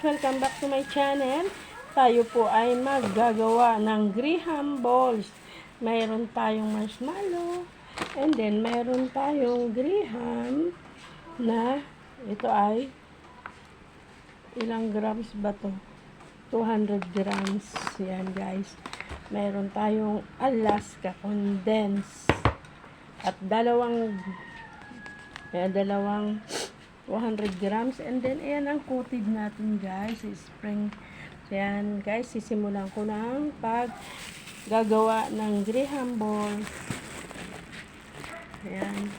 Welcome back to my channel. Tayo po ay maggagawa ng graham balls. Mayroon tayong marshmallow. And then, mayroon tayong graham na ito ay ilang grams ba to? 200 grams. Yan guys. Mayroon tayong Alaska condensed. At dalawang 200 grams. And then, ayan ang coated natin, guys. Spring. So, ayan, guys. Sisimulan ko ng paggagawa ng graham ball. Ayan.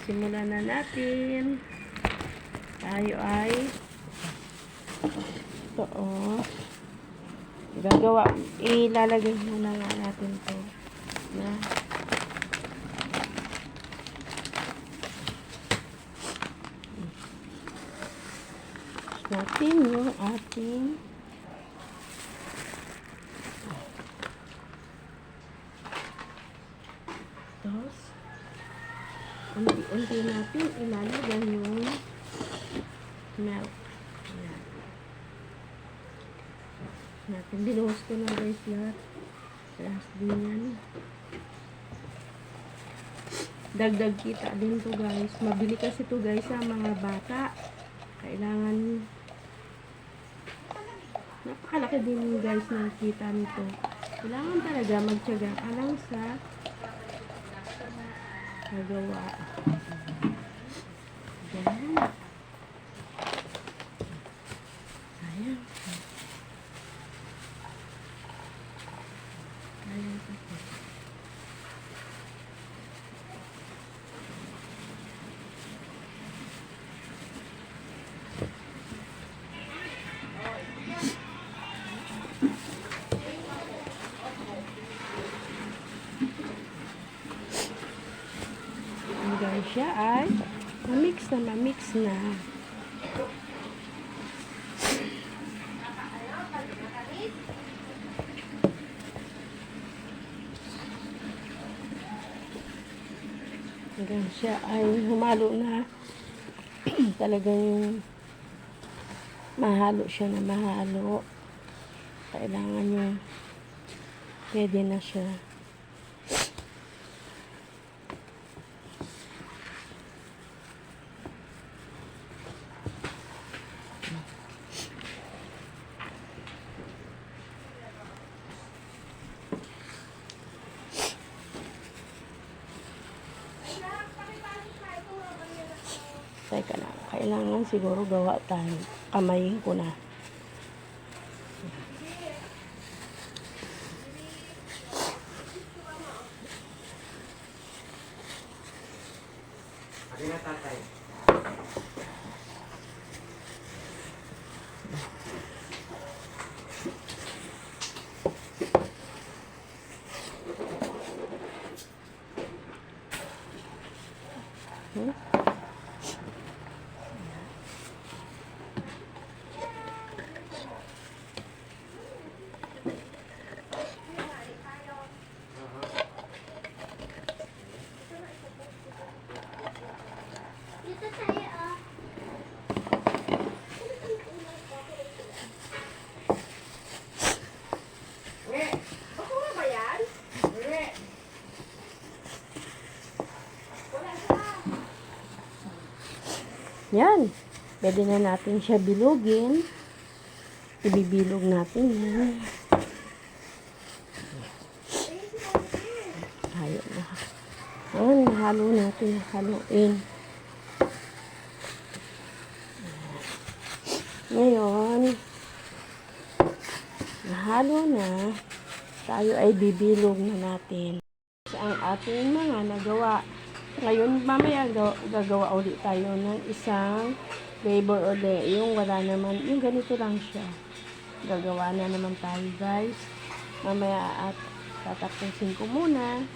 Simulan na natin. Tayo ay ito, gagawa. Ilalagay muna nga natin to na natin yung ating tapos unti-unti natin ilalagay yung milk. Ayan. Natin binuhos ko na guys lahat. Last din yan. Dagdag kita din to guys. Mabili kasi to guys sa mga bata. Kailangan napakalaki din guys ng kita nito. Kailangan talaga magtiyaga ka lang sa nagawa. Ayan. Ayan. Ayan. Hanggang siya ay mamix na. Hanggang siya ay humalo na. Talagang yung mahalo siya na mahalo. Kailangan yung pwede na siya. Teka lang, kailangan siguro gawa tayo. Kamayin ko na. Ano na tatay? Yan. Pwede na natin siya bilugin. Ibibilog natin yan. Tayo na. Ayan, halo natin. Haluin. Ngayon, nahalo na. Tayo ay bibilog na natin. Ang ating mga nagawa. Ngayon, mamaya gagawa ulit tayo ng isang flavor ulit. Yung wala naman, yung ganito lang siya. Gagawa na naman tayo guys. Mamaya at tatapusin ko muna.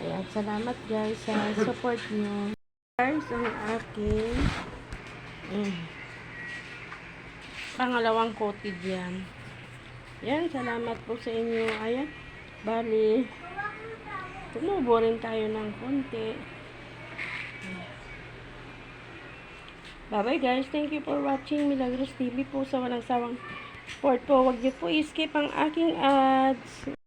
Kaya salamat guys sa support nyo. Guys, ang aking pangalawang coated yan. Yan, salamat po sa inyo. Ayan, bali, tumubo rin tayo ng konti. Bye-bye guys. Thank you for watching Milagros TV po sa walang sawang support po. Huwag niyo po i-skip ang aking ads.